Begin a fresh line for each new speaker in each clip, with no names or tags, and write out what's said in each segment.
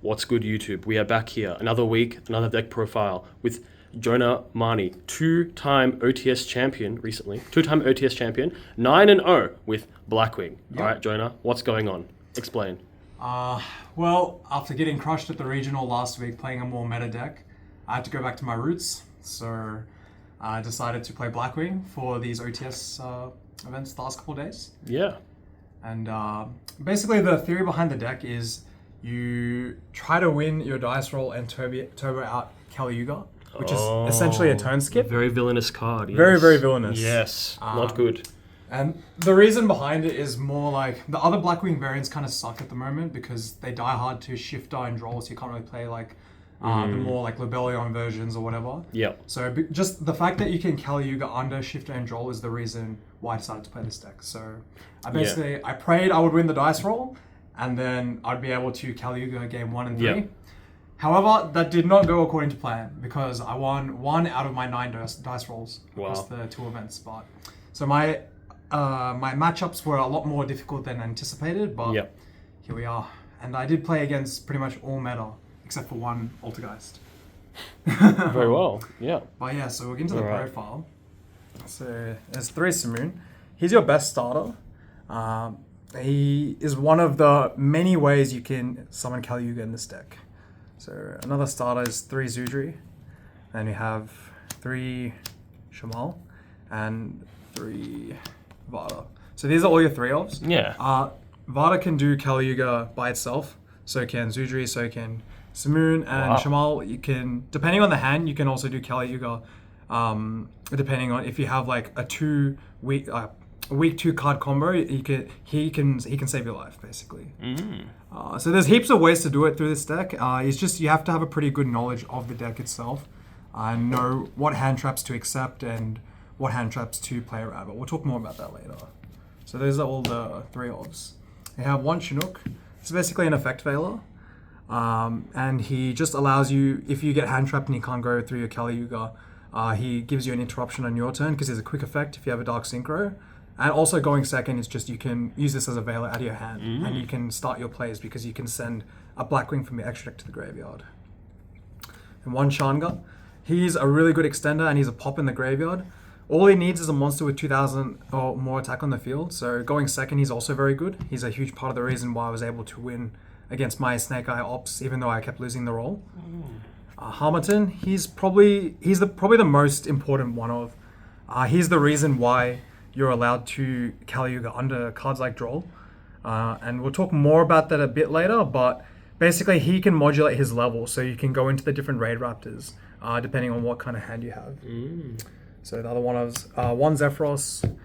What's good, YouTube? We are back here. Another week, another deck profile with Jonah Marnie, two-time OTS champion recently. Two-time OTS champion, 9-0 with Blackwing.
Yep.
All right, Jonah, what's going on? Explain.
Well, after getting crushed at the regional last week, playing a more meta deck, I had to go back to my roots. So I decided to play Blackwing for these OTS events the last couple of days.
Yeah.
And basically the theory behind the deck is you try to win your dice roll and turbo out Caliuga, which is essentially a turn skip.
Very villainous card. Yes.
Very, very villainous.
Yes, not good.
And the reason behind it is more like the other Blackwing variants kind of suck at the moment because they die hard to shifter and draw, so you can't really play like the more like Lebellion versions or whatever.
Yeah.
So just the fact that you can Caliuga under shifter and draw is the reason why I decided to play this deck. So I prayed I would win the dice roll, and then I'd be able to Caliuga game 1 and 3.
Yeah.
However, that did not go according to plan because I won 1 out of my 9 dice rolls across the 2 events. But so my matchups were a lot more difficult than anticipated, but here we are. And I did play against pretty much all meta except for one Altergeist.
Very well. Yeah.
But yeah, so we'll get into the profile. So there's 3 Simoon. He's your best starter. He is one of the many ways you can summon Caliuga in this deck. So another starter is 3 Zudri. Then we have 3 Shamal and 3 Vada. So these are all your 3-ofs.
Yeah.
Vada can do Caliuga by itself. So can Zudri, so can Simoon, and Shamal, you can, depending on the hand, you can also do Caliuga, depending on if you have like a weak 2 card combo, he can save your life basically. So there's heaps of ways to do it through this deck. It's just you have to have a pretty good knowledge of the deck itself and know what hand traps to accept and what hand traps to play around. But we'll talk more about that later. So those are all the 3-ofs. You have 1 Chinook. It's basically an effect veiler. And he just allows you, if you get hand trapped and you can't go through your Caliuga, he gives you an interruption on your turn because there's a quick effect if you have a Dark Synchro. And also going second is just you can use this as a veiler out of your hand and you can start your plays because you can send a Blackwing from your extra deck to the graveyard. And 1 Shanga. He's a really good extender and he's a pop in the graveyard. All he needs is a monster with 2,000 or more attack on the field. So going second, he's also very good. He's a huge part of the reason why I was able to win against my Snake Eye Ops, even though I kept losing the roll. Harmattan, he's probably the most important one of. He's the reason why you're allowed to Caliuga under cards like Droll. And we'll talk more about that a bit later, but basically he can modulate his level, so you can go into the different Raid Raptors, depending on what kind of hand you have. So the other one is 1 Zephyros.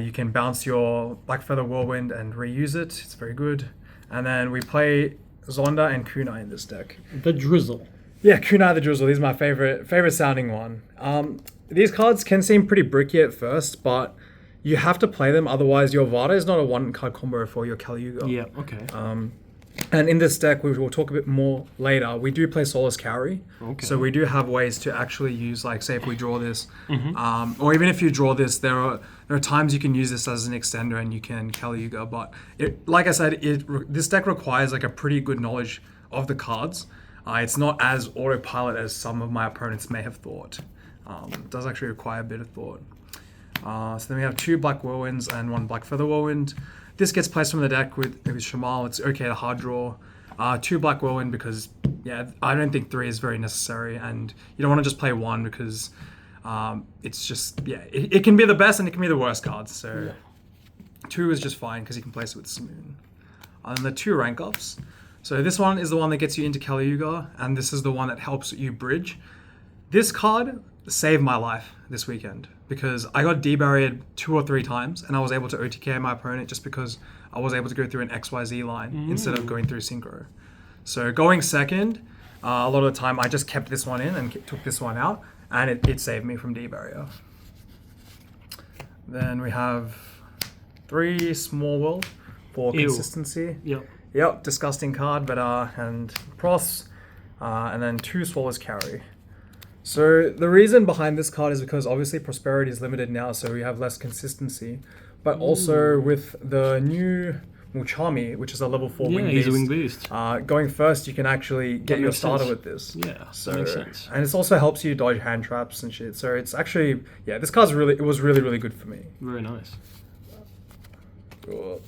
You can bounce your Black Feather Whirlwind and reuse it. It's very good. And then we play Zonda and Kunai in this deck.
The Drizzle.
Yeah, Kunai the Drizzle. He's my favorite sounding one. These cards can seem pretty bricky at first, but you have to play them. Otherwise, your Vada is not a 1-card combo for your Caliuga.
Yeah, okay.
And in this deck, we will talk a bit more later. We do play Solace Carry.
Okay.
So we do have ways to actually use, like, say if we draw this, or even if you draw this, there are times you can use this as an extender and you can Caliuga. But like I said, this deck requires like a pretty good knowledge of the cards. It's not as autopilot as some of my opponents may have thought. It does actually require a bit of thought. So then we have 2 Black Whirlwinds and 1 Black Feather Whirlwind. This gets placed from the deck with Shamal. It's okay to hard draw. 2 Black Whirlwind because, I don't think 3 is very necessary. And you don't want to just play 1 because it's just, it can be the best and it can be the worst cards. So 2 is just fine because you can place it with Simoon. And then the 2 rank ups. So this one is the one that gets you into Caliuga, and this is the one that helps you bridge. This card saved my life this weekend because I got debarriered 2 or 3 times and I was able to OTK my opponent just because I was able to go through an XYZ line instead of going through Synchro. So going second, a lot of the time I just kept this one in and took this one out, and it saved me from debarrier. Then we have 3 Small World for consistency. Yep, disgusting card, but and Pross, and then 2 Swallows Carry. So the reason behind this card is because obviously Prosperity is limited now, so we have less consistency. But also with the new Muchami, which is a level 4
Yeah,
wing
he's
beast.
a wing beast.
Going first, you can actually get your
makes
starter
sense.
with this.
Yeah,
So,
that makes sense.
and it also helps you dodge hand traps and shit. So it's actually, yeah, this card's it was really, really good for me.
Very nice.
Cool.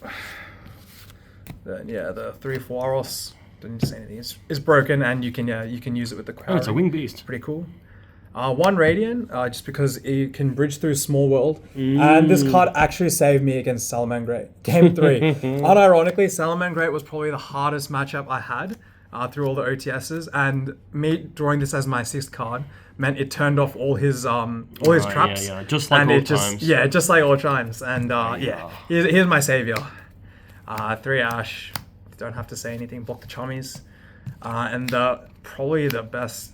Then yeah, the 3/4 Aros, didn't need to say anything. It's broken, and you can use it with the crowd.
Oh, it's a wing beast.
Pretty cool. 1 Radiant, just because it can bridge through Small World. And this card actually saved me against Salamangreat. Game 3. Unironically, Salamangreat was probably the hardest matchup I had through all the OTSs. And me drawing this as my 6th card meant it turned off all his traps.
Yeah. Just like all times.
Yeah, just like all times. And here's my savior. 3 Ash. Don't have to say anything. Block the chummies. And probably the best...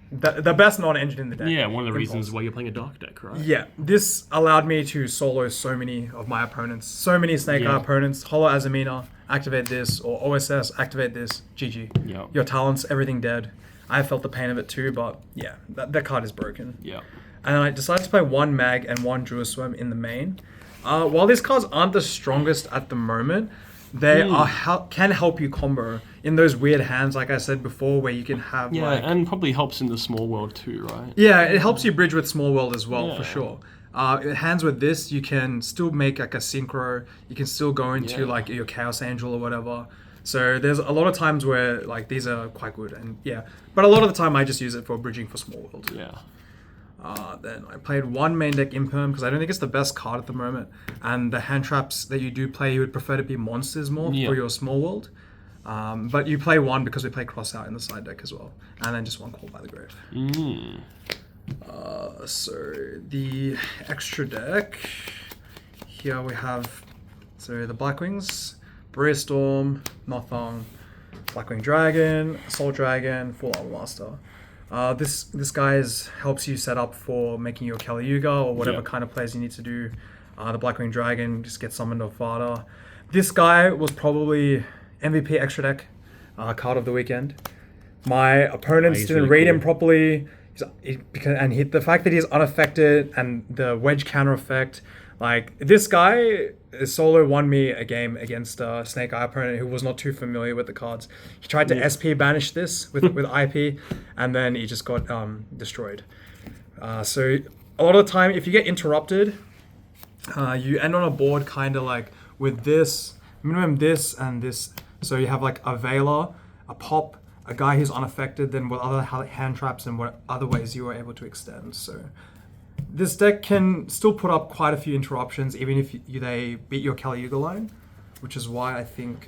The best non-engine in the deck.
Yeah, one of the
Impulse.
reasons why you're playing a dark deck, right?
Yeah, this allowed me to solo so many of my opponents. So many Snake Eye opponents. Hollow Azamina, activate this. Or OSS, activate this. GG.
Yeah.
Your talents, everything dead. I felt the pain of it too, but yeah, that card is broken.
Yeah.
And I decided to play 1 Mag and 1 Druiswim in the main. While these cards aren't the strongest at the moment, they can help you combo in those weird hands, like I said before, where you can have
and probably helps in the small world too, right?
Yeah, it helps you bridge with Small World as well, for
Yeah.
sure. Hands with this, you can still make like a synchro. You can still go into like your Chaos Angel or whatever. So there's a lot of times where like these are quite good, and but a lot of the time I just use it for bridging for Small World.
Yeah.
Then I played 1 main deck Imperm because I don't think it's the best card at the moment. And the hand traps that you do play, you would prefer to be monsters more for your Small World. But you play 1 because we play Cross Out in the side deck as well. And then just 1 Call by the Grave. So the extra deck, here we have the Blackwings, Barrier Storm, Nothong, Blackwing Dragon, Soul Dragon, Full Armor Master. This guy helps you set up for making your Kali Yuga or whatever kind of plays you need to do. The Blackwing Dragon just gets summoned off Vada. This guy was probably MVP extra deck card of the weekend. My opponents didn't
really
read
cool.
him properly, the fact that he's unaffected and the wedge counter effect. Like, this guy solo won me a game against a Snake Eye opponent who was not too familiar with the cards. He tried to SP banish this with IP, and then he just got destroyed. So a lot of the time, if you get interrupted, you end on a board kind of like with this, minimum this and this. So you have like a Veiler, a Pop, a guy who's unaffected, then what other hand traps and what other ways you are able to extend. So this deck can still put up quite a few interruptions, even if they beat your Kali Yuga line, which is why I think,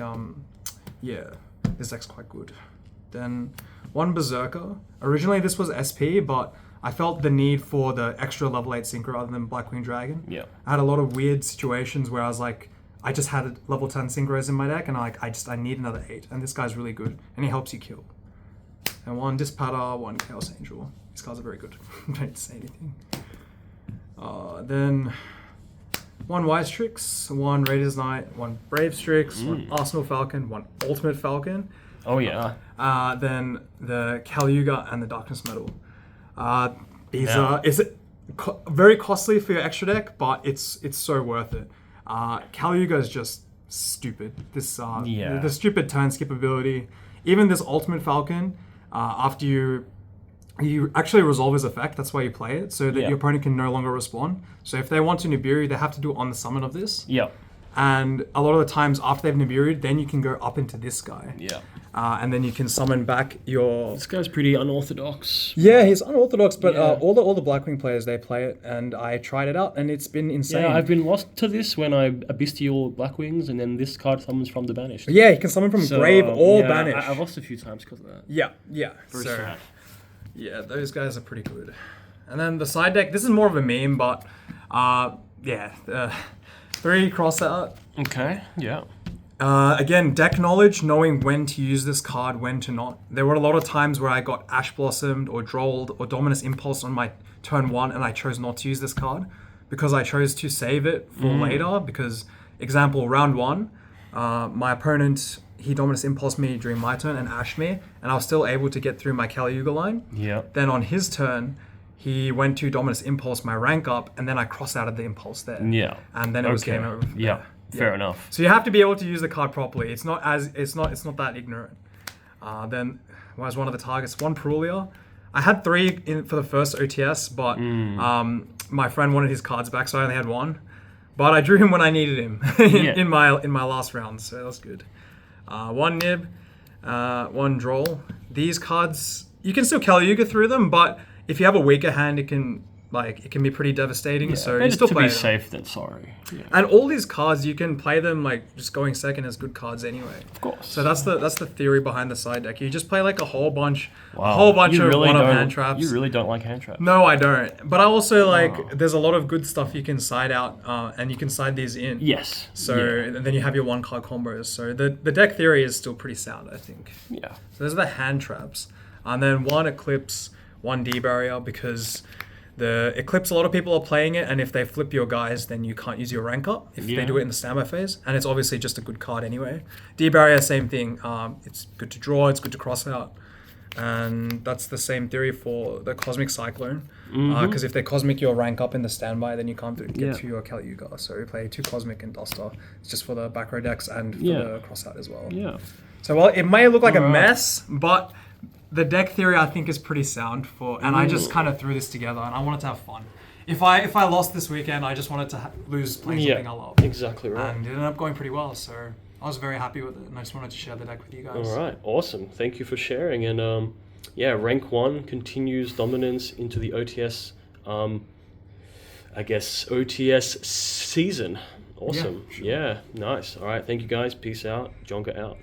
this deck's quite good. Then 1 Berserker. Originally this was SP, but I felt the need for the extra level 8 synchro other than Blackwing Dragon.
Yeah.
I had a lot of weird situations where I was like, I just had level 10 synchros in my deck, and I need another 8, and this guy's really good, and he helps you kill. And 1 Dispatter, 1 Chaos Angel. These cards are very good. I don't need to say anything. Then 1 Wise Strix, 1 Raiders Knight, 1 Brave Strix, 1 Arsenal Falcon, 1 Ultimate Falcon.
Oh yeah.
Then the Kali Yuga and the Darkness Metal. These
Yeah.
it's very costly for your extra deck, but it's so worth it. Kali Yuga is just stupid. The stupid turn skip ability. Even this Ultimate Falcon, after you actually resolve his effect, that's why you play it, so that your opponent can no longer respond. So if they want to Nibiru, they have to do it on the summon of this.
Yeah.
And a lot of the times after they've Nibiru'd, then you can go up into this guy.
Yeah.
And then you can summon back your...
This guy's pretty unorthodox.
Yeah, he's unorthodox, but all the Blackwing players, they play it, and I tried it out, and it's been insane.
Yeah, I've been lost to this when I Abystial Blackwings, and then this card summons from the Banished.
Yeah, you can summon from Grave or Banish.
I've lost a few times because of that.
Yeah.
Very
So,
sad.
yeah, those guys are pretty good. And then the side deck, this is more of a meme, but 3 Cross Out.
Okay, yeah.
Again, deck knowledge, knowing when to use this card, when to not. There were a lot of times where I got Ash Blossomed or Drolled or Dominus Impulse on my turn 1, and I chose not to use this card because I chose to save it for later. Because, example, round 1, my opponent, he Dominus Impulsed me during my turn and Ashed me, and I was still able to get through my Kali Yuga line.
Yeah.
Then on his turn, he went to Dominus Impulse my rank up, and then I crossed out of the Impulse there.
Yeah.
And then it was game over.
Yeah. Fair enough.
So you have to be able to use the card properly. It's not that ignorant. Then was one of the targets, one Perulia. I had 3 for the first OTS, but my friend wanted his cards back, so I only had 1. But I drew him when I needed him in my last round, so that's good. 1 Nib, 1 Droll. These cards, you can still Kalyuga through them, but if you have a weaker hand, it can be pretty devastating. So you still play
to be
them.
safe than sorry. Yeah.
And all these cards, you can play them like just going second as good cards anyway.
Of course.
So that's the theory behind the side deck. You just play like a whole bunch
You
of
really
one of
don't-
hand traps.
You really don't like hand traps.
No, I don't. But I also there's a lot of good stuff you can side out, and you can side these in.
Yes.
So
yeah.
and then you have your 1 card combos. So the deck theory is still pretty sound, I think.
Yeah.
So those are the hand traps, and then 1 Eclipse, 1 D barrier, because the Eclipse, a lot of people are playing it, and if they flip your guys, then you can't use your rank up if they do it in the standby phase, and it's obviously just a good card anyway. D barrier, same thing. It's good to draw, it's good to cross out, and that's the same theory for the Cosmic Cyclone. Because if they Cosmic your rank up in the standby, then you can't get to your Kalyuga. So we play 2 Cosmic and Duster. It's just for the back row decks and for the cross out as well.
Yeah.
So well, it may look like a mess, but the deck theory I think is pretty sound and I just kind of threw this together and I wanted to have fun. If I lost this weekend, I just wanted to lose playing something I love.
Exactly right.
And it ended up going pretty well, so I was very happy with it, and I just wanted to share the deck with you guys.
All right, awesome. Thank you for sharing. And rank 1 continues dominance into the OTS. OTS season. Awesome.
Yeah, sure.
Yeah, nice. All right, thank you guys. Peace out. Jonah out.